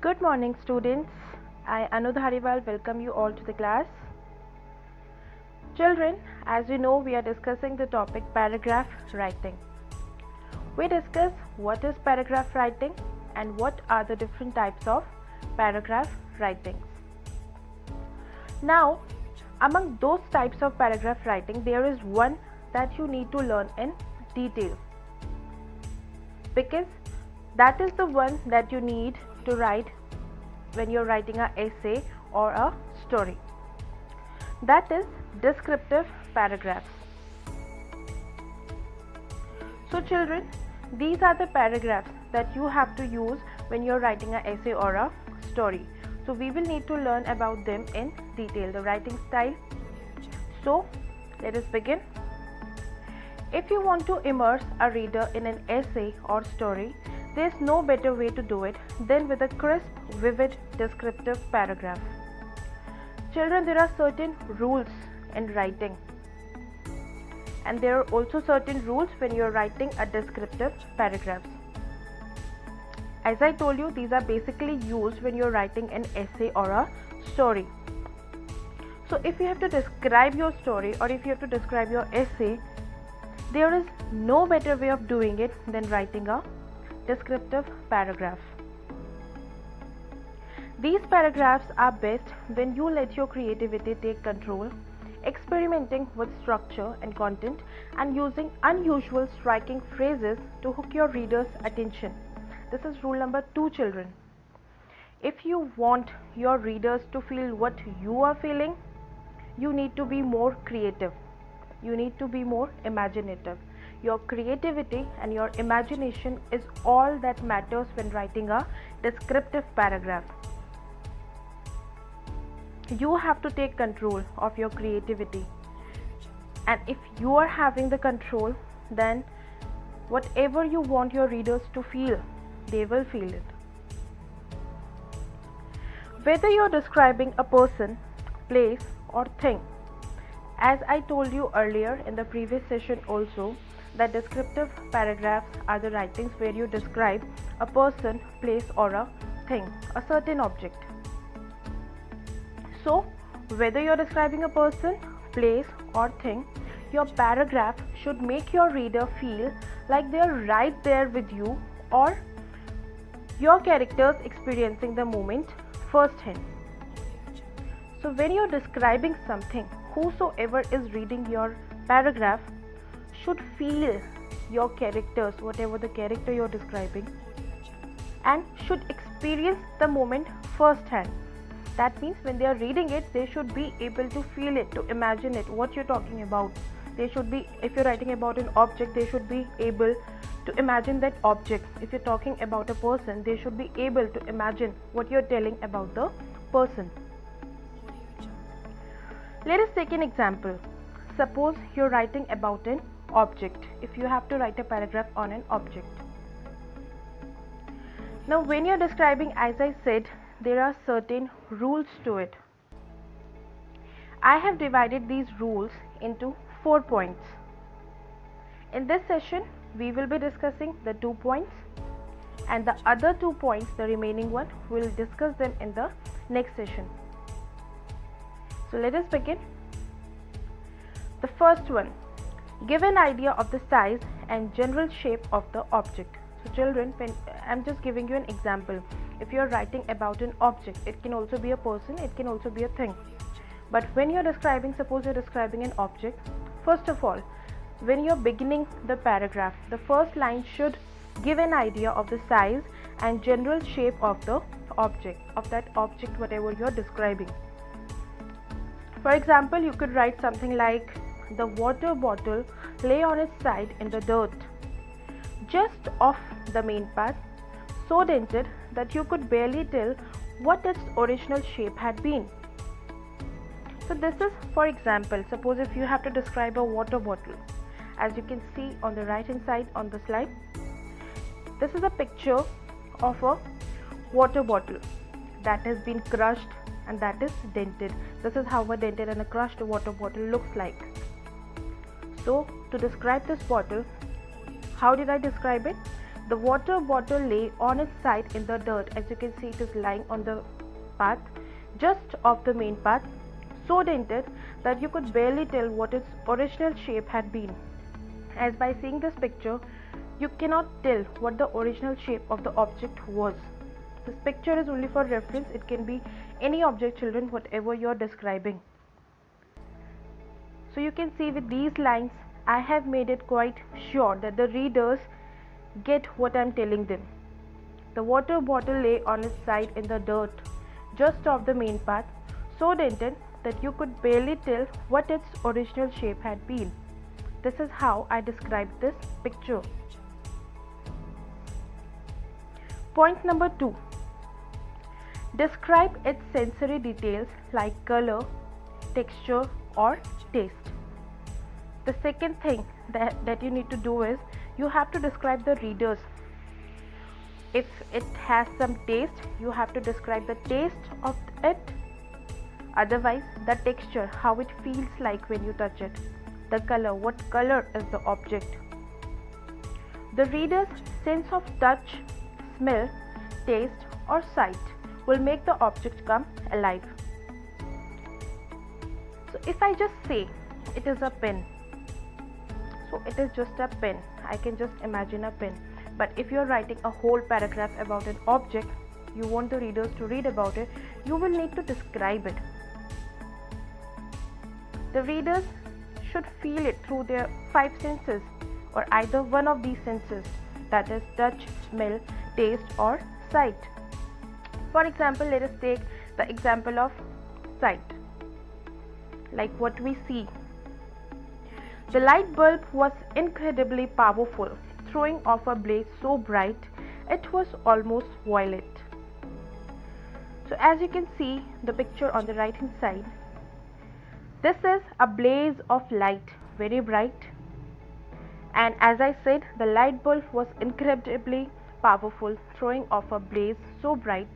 Good morning, students. I, Anu Dhariwal, welcome you all to the class. Children, as you know, we are discussing the topic paragraph writing. We discuss what is paragraph writing and what are the different types of paragraph writings. Now, among those types of paragraph writing, there is one that you need to learn in detail, because that is the one that you need to write when you're writing an essay or a story. That is descriptive paragraphs. So children, these are the paragraphs that you have to use when you're writing an essay or a story. So we will need to learn about them in detail, the writing style. So let us begin. If you want to immerse a reader in an essay or story, there is no better way to do it than with a crisp, vivid, descriptive paragraph. Children, there are certain rules in writing, and there are also certain rules when you are writing a descriptive paragraph. As I told you, these are basically used when you are writing an essay or a story. So if you have to describe your story or if you have to describe your essay, there is no better way of doing it than writing a descriptive paragraph. These paragraphs are best when you let your creativity take control, experimenting with structure and content and using unusual striking phrases to hook your reader's attention. This is rule number 2, children. If you want your readers to feel what you are feeling, you need to be more creative. You need to be more imaginative. Your creativity and your imagination is all that matters when writing a descriptive paragraph. You have to take control of your creativity, and if you are having the control, then whatever you want your readers to feel, they will feel it. Whether you are describing a person, place or thing, as I told you earlier in the previous session also, that descriptive paragraphs are the writings where you describe a person, place or a thing, a certain object. So whether you are describing a person, place or thing, your paragraph should make your reader feel like they are right there with you, or your characters experiencing the moment firsthand. So when you are describing something, whosoever is reading your paragraph should feel your characters, whatever the character you are describing, and should experience the moment firsthand. That means when they are reading it, they should be able to feel it, to imagine it, what you're talking about. They should be, if you're writing about an object, they should be able to imagine that object. If you're talking about a person, they should be able to imagine what you're telling about the person. Let us take an example. Suppose you're writing about an object. If you have to write a paragraph on an object. Now when you're describing, as I said, there are certain rules to it. I have divided these rules into 4 points. In this session, we will be discussing the 2 points, and the other 2 points, the remaining one, we will discuss them in the next session. So let us begin. The first one, give an idea of the size and general shape of the object. So children, I'm just giving you an example. If you are writing about an object, it can also be a person, it can also be a thing. But when you are describing, suppose you are describing an object, first of all, when you are beginning the paragraph, the first line should give an idea of the size and general shape of the object, of that object, whatever you are describing. For example, you could write something like, the water bottle lay on its side in the dirt, just off the main part, so dented that you could barely tell what its original shape had been. So this is, for example, suppose if you have to describe a water bottle, as you can see on the right hand side on the slide, this is a picture of a water bottle that has been crushed and that is dented. This is how a dented and a crushed water bottle looks like. So to describe this bottle, how did I describe it? The water bottle lay on its side in the dirt. As you can see, it is lying on the path, just off the main path, so dented that you could barely tell what its original shape had been. As by seeing this picture, you cannot tell what the original shape of the object was. This picture is only for reference. It can be any object, children, whatever you are describing. So you can see with these lines, I have made it quite sure that the readers get what I am telling them. The water bottle lay on its side in the dirt, just off the main path, so dented that you could barely tell what its original shape had been. This is how I described this picture. Point number 2. Describe its sensory details like color, texture or taste. The second thing that you need to do is you have to describe the readers. If it has some taste, you have to describe the taste of it. Otherwise, the texture, how it feels like when you touch it. The color, what color is the object. The reader's sense of touch, smell, taste or sight will make the object come alive. So if I just say it is a pen, so it is just a pen. I can just imagine a pen. But if you are writing a whole paragraph about an object, you want the readers to read about it, you will need to describe it. The readers should feel it through their 5 senses or either one of these senses, that is touch, smell, taste or sight. For example, let us take the example of sight, like what we see. The light bulb was incredibly powerful, throwing off a blaze so bright it was almost violet. So as you can see the picture on the right hand side, this is a blaze of light, very bright, and as I said, the light bulb was incredibly powerful, throwing off a blaze so bright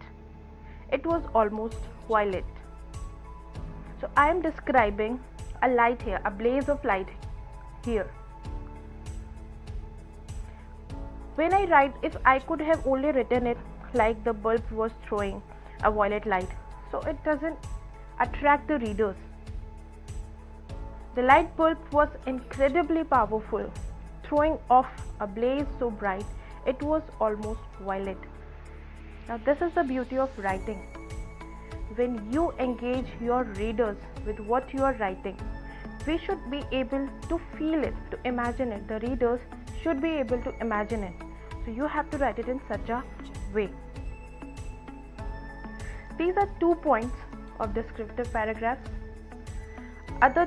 it was almost violet. So I am describing a light here, a blaze of light here. When I write, if I could have only written it like the bulb was throwing a violet light, so it doesn't attract the readers. The light bulb was incredibly powerful, throwing off a blaze so bright it was almost violet. Now this is the beauty of writing. When you engage your readers with what you are writing, we should be able to feel it, to imagine it. The readers should be able to imagine it. So you have to write it in such a way. These are 2 points of descriptive paragraphs. Other